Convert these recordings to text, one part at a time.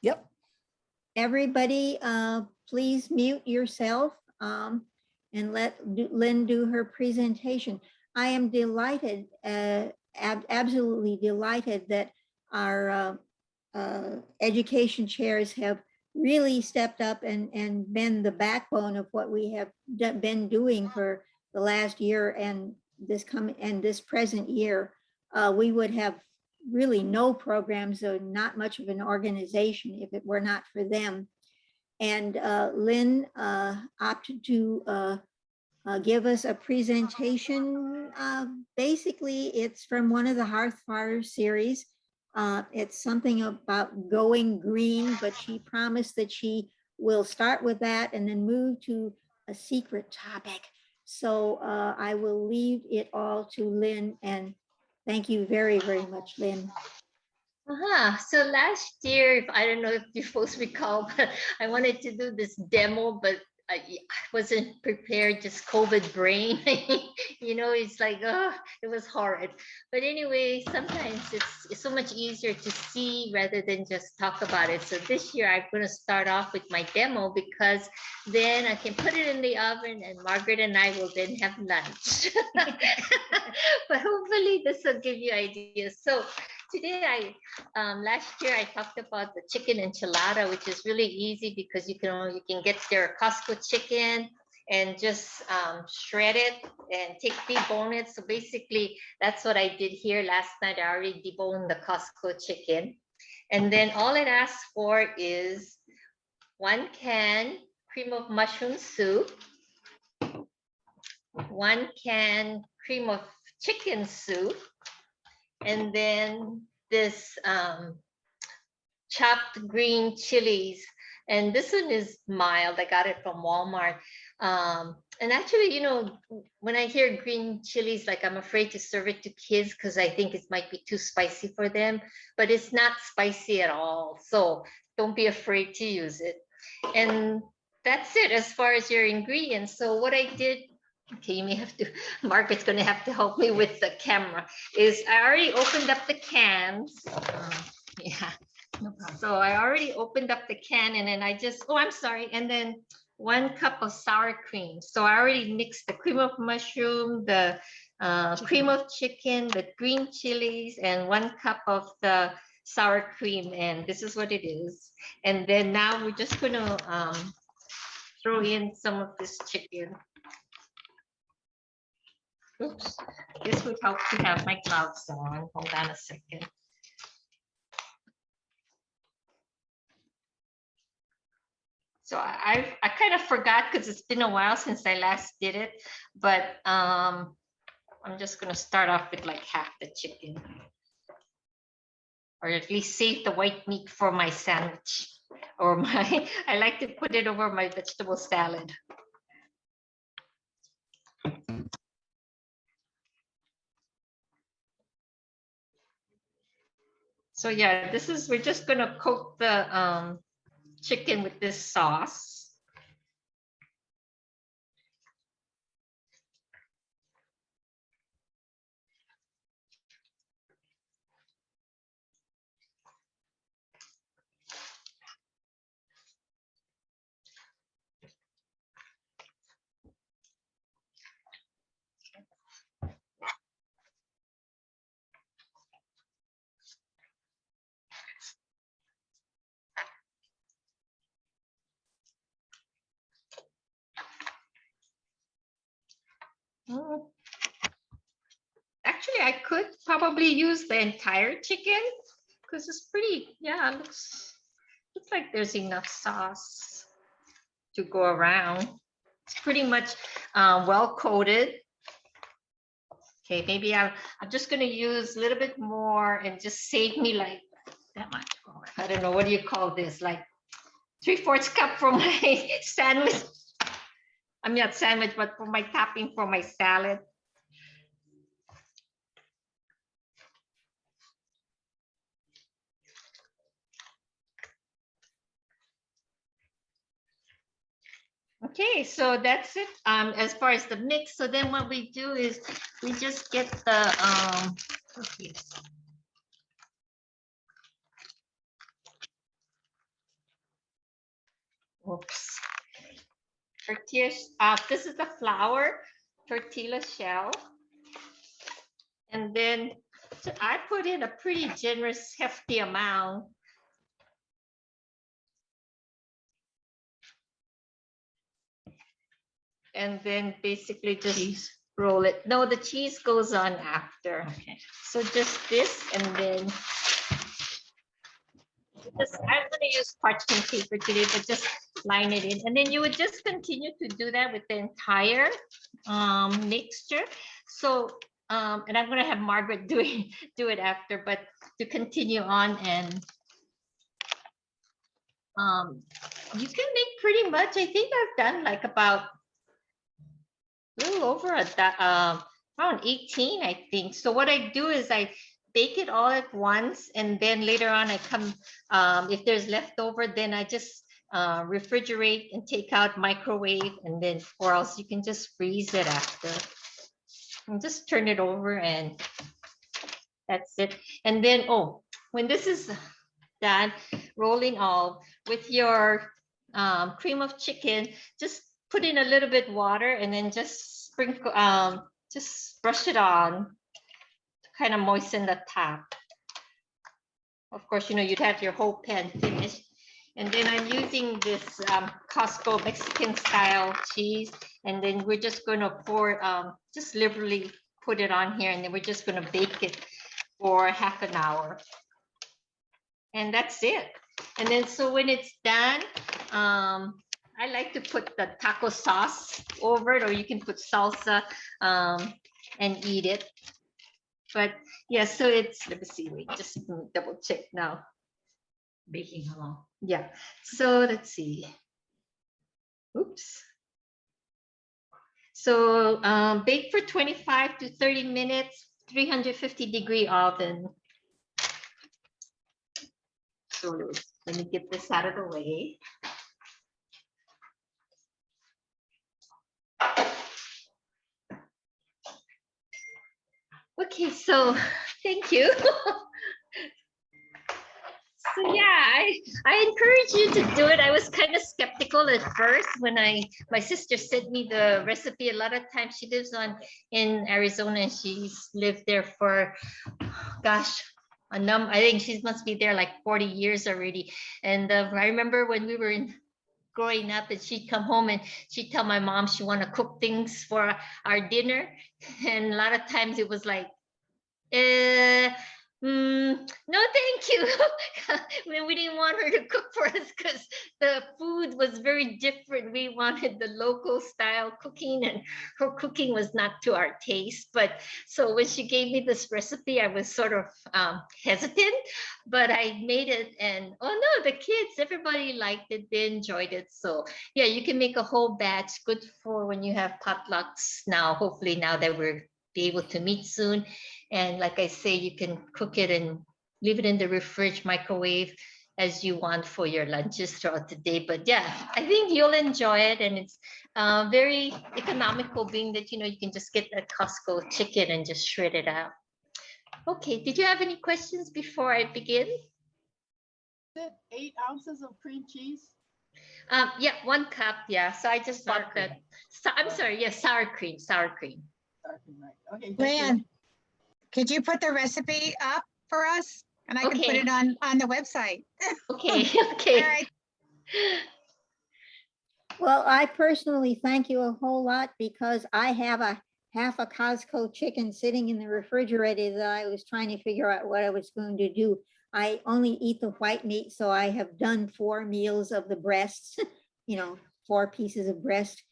Yep. Everybody, please mute yourself and let Lynn do her presentation. I am delighted, absolutely delighted that our education chairs have really stepped up and been the backbone of what we have been doing for the last year and this present year. We would have really no programs or not much of an organization if it were not for them. And Lynn opted to give us a presentation. Basically, it's from one of the Hearth Fire Series. It's something about going green, but she promised that she will start with that and then move to a secret topic. So I will leave it all to Lynn, and thank you very, very much, Lynn. So last year, I don't know if you folks recall, but I wanted to do this demo, but I wasn't prepared, just COVID brain. It's like, it was hard. But anyway, sometimes it's so much easier to see rather than just talk about it. So this year, I'm going to start off with my demo because then I can put it in the oven and Margaret and I will then have lunch. But hopefully this will give you ideas. So today, last year I talked about the chicken enchilada, which is really easy because you can get their Costco chicken and just shred it and debone it. So basically, that's what I did here last night. I already deboned the Costco chicken, and then all it asks for is 1 can cream of mushroom soup, 1 can cream of chicken soup, and then this chopped green chilies. And this one is mild. I got it from Walmart. And actually, when I hear green chilies, like I'm afraid to serve it to kids because I think it might be too spicy for them, but it's not spicy at all. So don't be afraid to use it. And that's it as far as your ingredients. So what I did, okay, you may have to, Margaret's going to have to help me with the camera, is I already opened up the cans. Yeah, no problem. So I already opened up the can and then I'm sorry. And then 1 cup of sour cream. So I already mixed the cream of mushroom, the cream of chicken, the green chilies, and 1 cup of the sour cream. And this is what it is. And then now we're just going to throw in some of this chicken. Oops, this would help to have my gloves on. Hold on a second. So I kind of forgot because it's been a while since I last did it, but I'm just going to start off with like half the chicken, or at least save the white meat for my sandwich, or I like to put it over my vegetable salad. So yeah, we're just gonna coat the chicken with this sauce. Actually, I could probably use the entire chicken because it's pretty, yeah, it looks like there's enough sauce to go around. It's pretty much well coated. Okay, maybe I'm just gonna use a little bit more and just save me like that much. I don't know, what do you call this? Like 3/4 cup for my sandwich. I'm not sandwich, but for my topping for my salad. Okay, so that's it as far as the mix. So then what we do is we just get the Oops. Tortillas. This is the flour tortilla shell. And then so I put in a pretty generous, hefty amount. And then basically just roll it. No, the cheese goes on after. Okay. So just this, and then I'm going to use parchment paper today, but just line it in. And then you would just continue to do that with the entire mixture. So, and I'm going to have Margaret do it after, but to continue on, and you can make pretty much, I think I've done like about a little over around 18, I think. So what I do is I bake it all at once, and then later on I come, if there's leftover, then I just refrigerate and take out, microwave, and then, or else you can just freeze it after. And just turn it over, and that's it. And then, oh, when this is done, rolling all with your cream of chicken, just put in a little bit water, and then just sprinkle, just brush it on to kind of moisten the top. Of course, you know, you'd have your whole pan finished. And then I'm using this Costco Mexican style cheese. And then we're just going to pour, just liberally put it on here. And then we're just going to bake it for half an hour. And that's it. And then so when it's done, I like to put the taco sauce over it, or you can put salsa and eat it. But yeah, so it's, let me see, wait, just double check now. Baking how long? Yeah, so let's see. Oops. So bake for 25 to 30 minutes, 350-degree oven. So let me get this out of the way. Okay, so thank you. So yeah, I encourage you to do it. I was kind of skeptical at first when my sister sent me the recipe. A lot of times she lives in Arizona, and she's lived there for, gosh, I think she must be there like 40 years already. And I remember when we were growing up, and she'd come home and she'd tell my mom she wanted to cook things for our dinner. And a lot of times it was like, no, thank you. We didn't want her to cook for us because the food was very different. We wanted the local style cooking, and her cooking was not to our taste. But so when she gave me this recipe, I was sort of hesitant, but I made it, and oh no, the kids, everybody liked it. They enjoyed it. So yeah, you can make a whole batch, good for when you have potlucks now, hopefully now that we're be able to meet soon. And like I say, you can cook it and leave it in the fridge, microwave as you want for your lunches throughout the day. But yeah, I think you'll enjoy it, and it's very economical, being that, you know, you can just get a Costco chicken and just shred it out. Okay, did you have any questions before I begin? Is it 8 ounces of cream cheese? Yeah, 1 cup. Yeah, so I just Sour bought that. So, I'm sorry. Yes, sour cream. Right. Okay. Lynn, could you put the recipe up for us? And I can put Okay. it on the website. Okay, All okay. right. Well, I personally thank you a whole lot, because I have half a Costco chicken sitting in the refrigerator that I was trying to figure out what I was going to do. I only eat the white meat, so I have done 4 meals of the breasts, 4 pieces of breast.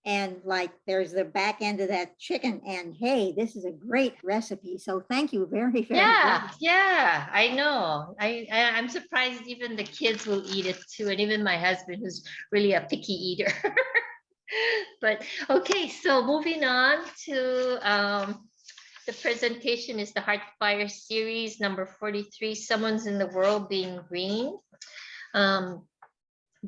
And like, there's the back end of that chicken, and hey, this is a great recipe. So thank you very, very much. Yeah, I know. I'm surprised even the kids will eat it too, and even my husband, who's really a picky eater. But okay, so moving on to the presentation is the Hearth Fire Series number 43, Someone's in the World Being Green.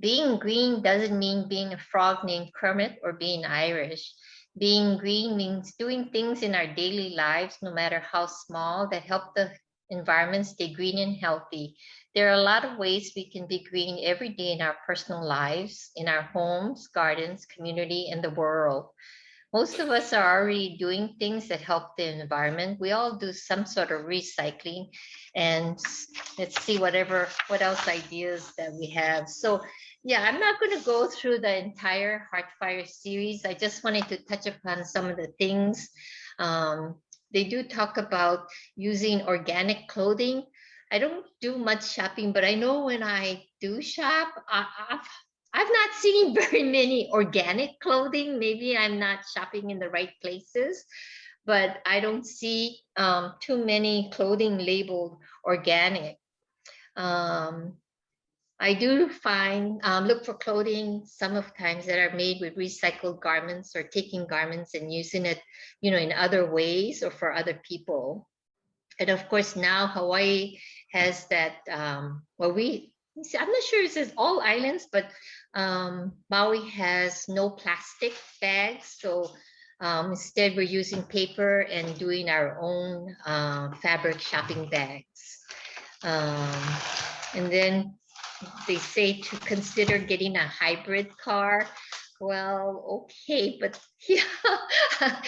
Being green doesn't mean being a frog named Kermit or being Irish. Being green means doing things in our daily lives, no matter how small, that help the environment, stay green and healthy. There are a lot of ways we can be green every day in our personal lives, in our homes, gardens, community, and the world. Most of us are already doing things that help the environment. We all do some sort of recycling, and let's see what else ideas that we have. So yeah, I'm not going to go through the entire Hearth Fire series. I just wanted to touch upon some of the things. They do talk about using organic clothing. I don't do much shopping, but I know when I do shop, I've not seen very many organic clothing. Maybe I'm not shopping in the right places, but I don't see too many clothing labeled organic. I do find, look for clothing sometimes that are made with recycled garments or taking garments and using it, in other ways or for other people. And of course, now Hawaii has that, I'm not sure it says all islands, but Maui has no plastic bags. So instead, we're using paper and doing our own fabric shopping bags. And then they say to consider getting a hybrid car. Well, okay, but yeah,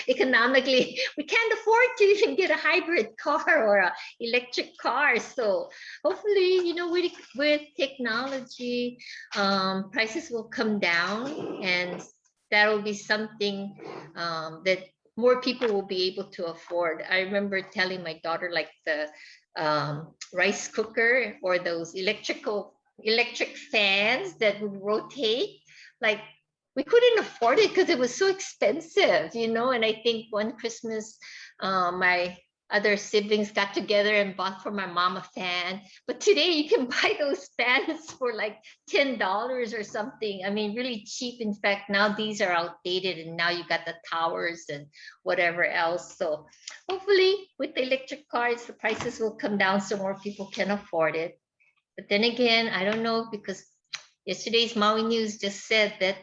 economically, we can't afford to even get a hybrid car or an electric car. So hopefully, with technology, prices will come down, and that will be something that more people will be able to afford. I remember telling my daughter, like the rice cooker or those electric fans that would rotate, like we couldn't afford it because it was so expensive, and I think one Christmas my other siblings got together and bought for my mom a fan, but today you can buy those fans for like $10 or something. I mean, really cheap. In fact, now these are outdated, and now you got the towers and whatever else. So hopefully with the electric cars, the prices will come down so more people can afford it. But then again, I don't know, because yesterday's Maui News just said that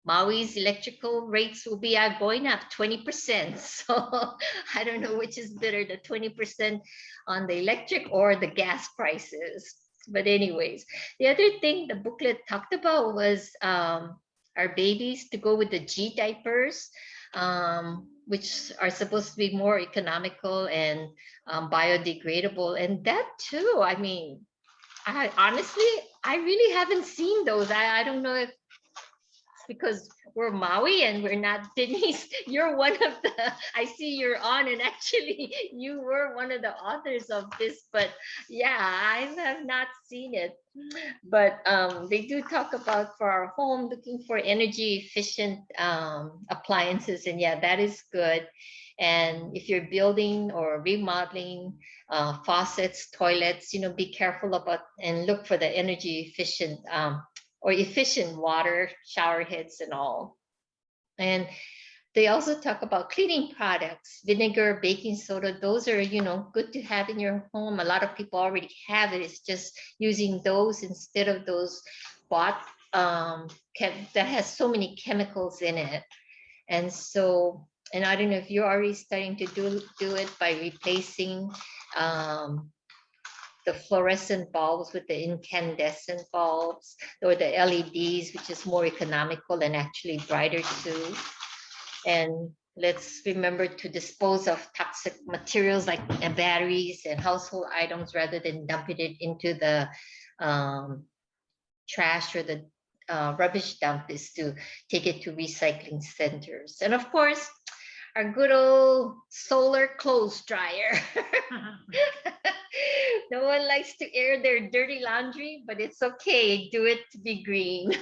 Maui's electrical rates will be going up 20%. So I don't know which is better, the 20% on the electric or the gas prices. But anyways, the other thing the booklet talked about was our babies to go with the G diapers, which are supposed to be more economical and biodegradable. And that too, I mean, I really haven't seen those. I don't know if it's because we're Maui and we're not. Denise, you're one of the, I see you're on, and actually you were one of the authors of this, but yeah, I have not seen it. But they do talk about for our home, looking for energy efficient appliances, and yeah, that is good. And if you're building or remodeling faucets, toilets, be careful about and look for the energy efficient or efficient water, shower heads and all. And they also talk about cleaning products, vinegar, baking soda. Those are, good to have in your home. A lot of people already have it. It's just using those instead of those bought that has so many chemicals in it. And so, and I don't know if you're already starting to do it by replacing the fluorescent bulbs with the incandescent bulbs, or the LEDs, which is more economical and actually brighter too. And let's remember to dispose of toxic materials like batteries and household items rather than dumping it into the trash or the rubbish dump, is to take it to recycling centers. And of course, our good old solar clothes dryer. No one likes to air their dirty laundry, but it's okay. Do it to be green.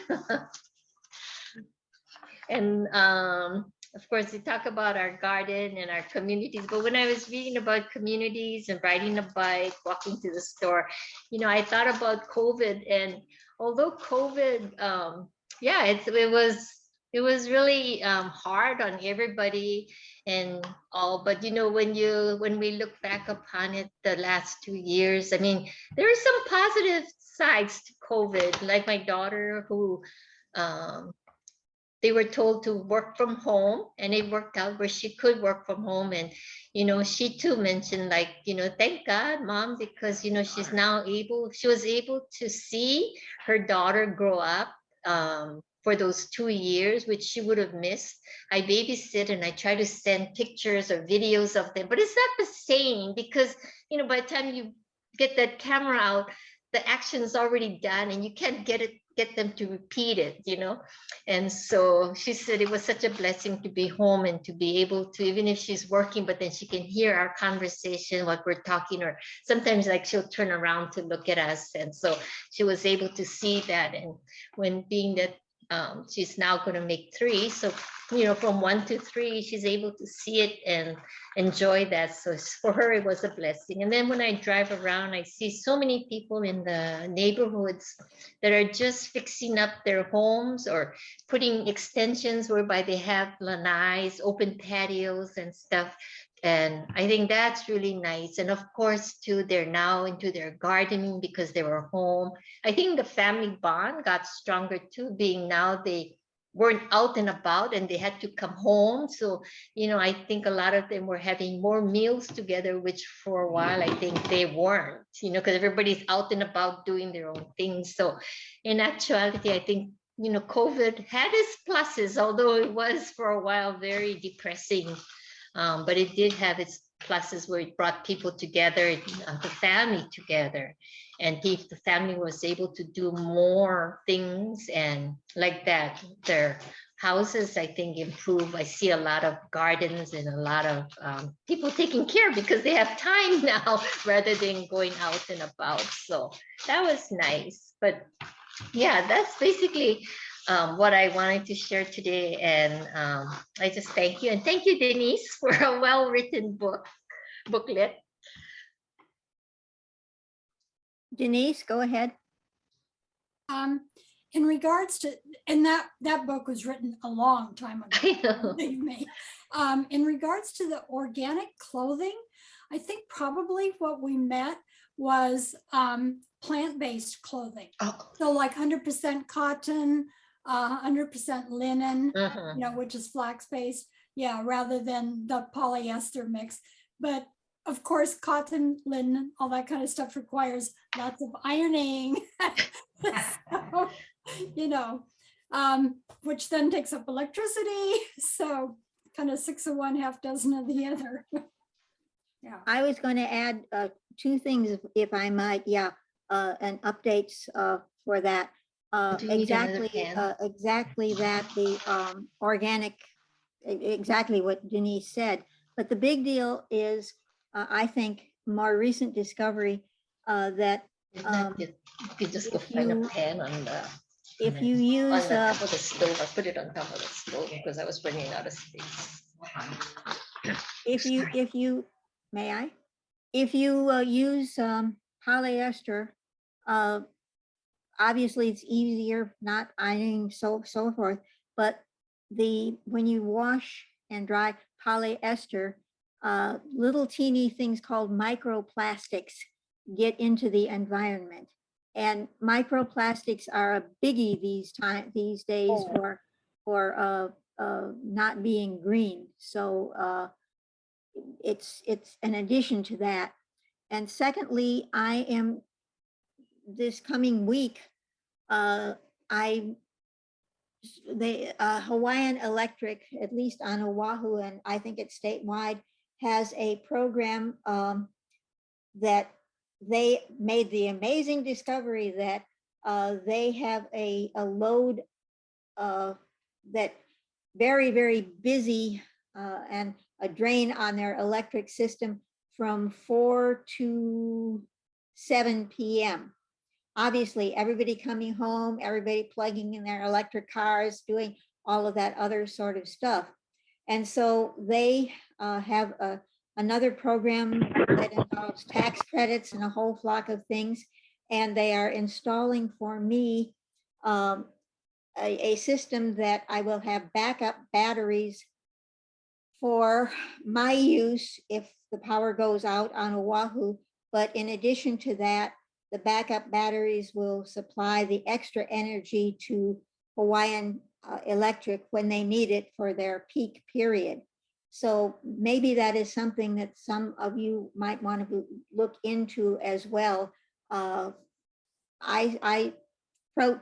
And of course, they talk about our garden and our communities. But when I was reading about communities and riding a bike, walking to the store, I thought about COVID. And although COVID, yeah, it was really hard on everybody and all. But when we look back upon it, the last 2 years, I mean, there are some positive sides to COVID. Like my daughter, who they were told to work from home, and it worked out where she could work from home. And she too mentioned, like, thank God, Mom, because she was able to see her daughter grow up for those 2 years, which she would have missed. I babysit and I try to send pictures or videos of them, but it's not the same because by the time you get that camera out, the action's already done and you can't get them to repeat it. And so she said it was such a blessing to be home and to be able to, even if she's working, but then she can hear our conversation, what we're talking, or sometimes like she'll turn around to look at us. And so she was able to see that. And when being that she's now going to make 3, so from 1 to 3 she's able to see it and enjoy that. So for her it was a blessing. And then when I drive around, I see so many people in the neighborhoods that are just fixing up their homes or putting extensions whereby they have lanais, open patios and stuff. And I think that's really nice. And of course too, they're now into their gardening because they were home. I think the family bond got stronger too, being now they weren't out and about and they had to come home. So, I think a lot of them were having more meals together, which for a while I think they weren't, because everybody's out and about doing their own things. So in actuality, I think, COVID had its pluses, although it was for a while very depressing. But it did have its pluses where it brought people together, the family together. And if the family was able to do more things and like that, their houses, I think, improve. I see a lot of gardens and a lot of people taking care because they have time now rather than going out and about. So that was nice. But yeah, that's basically what I wanted to share today. And I just thank you. And thank you, Denise, for a well-written booklet. Denise, go ahead. In regards to, and that book was written a long time ago. I know. Believe me. In regards to the organic clothing, I think probably what we met was plant-based clothing. Oh. So like 100% cotton, 100% linen, Mhm. which is flax-based. Yeah, rather than the polyester mix. But of course, cotton, linen, all that kind of stuff requires lots of ironing. So, which then takes up electricity. So kind of 6 of one, half dozen of the other. Yeah. I was going to add 2 things, if I might. Yeah, and updates for that. Do you need another Exactly pen? that, the organic, exactly what Denise said. But the big deal is, I think, more recent discovery that You could just go if find a you- pen on the if you on use the top of the stove. I put it on top of the stove because I was running out of space. if you may I, if you use polyester, obviously it's easier, not ironing, so forth. But when you wash and dry polyester, little teeny things called microplastics get into the environment, and microplastics are a biggie these days for not being green. So it's an addition to that. And secondly, I am this coming week, Hawaiian Electric, at least on Oahu, and I think it's statewide, has a program that they made the amazing discovery that they have a load that very, very busy and a drain on their electric system from 4 to 7 p.m. Obviously, everybody coming home, everybody plugging in their electric cars, doing all of that other sort of stuff. And so they have another program that involves tax credits and a whole flock of things. And they are installing for me a system that I will have backup batteries for my use if the power goes out on Oahu. But in addition to that, the backup batteries will supply the extra energy to Hawaiian electric when they need it for their peak period. So maybe that is something that some of you might want to look into as well. I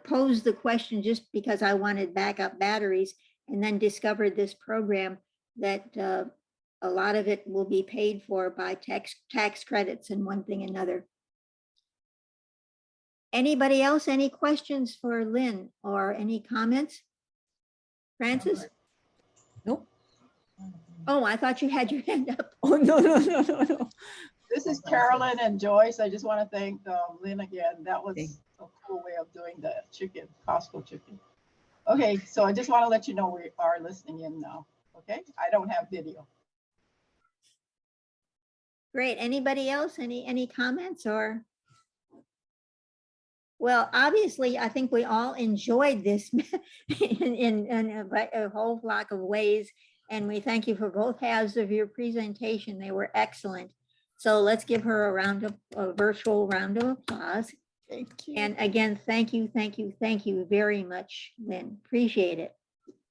posed the question just because I wanted backup batteries, and then discovered this program that a lot of it will be paid for by tax credits and one thing another. Anybody else, any questions for Lynn or any comments? Francis? Nope. Oh, I thought you had your hand up. Oh, no. This is Carolyn and Joyce. I just want to thank Lynn again. That was a cool way of doing the chicken, Costco chicken. Okay, so I just want to let you know we are listening in now. Okay, I don't have video. Great. Anybody else? Any comments or? Well, obviously, I think we all enjoyed this in a whole lot of ways. And we thank you for both halves of your presentation. They were excellent. So let's give her a virtual round of applause. Thank you. And again, thank you very much, Lynn. Appreciate it.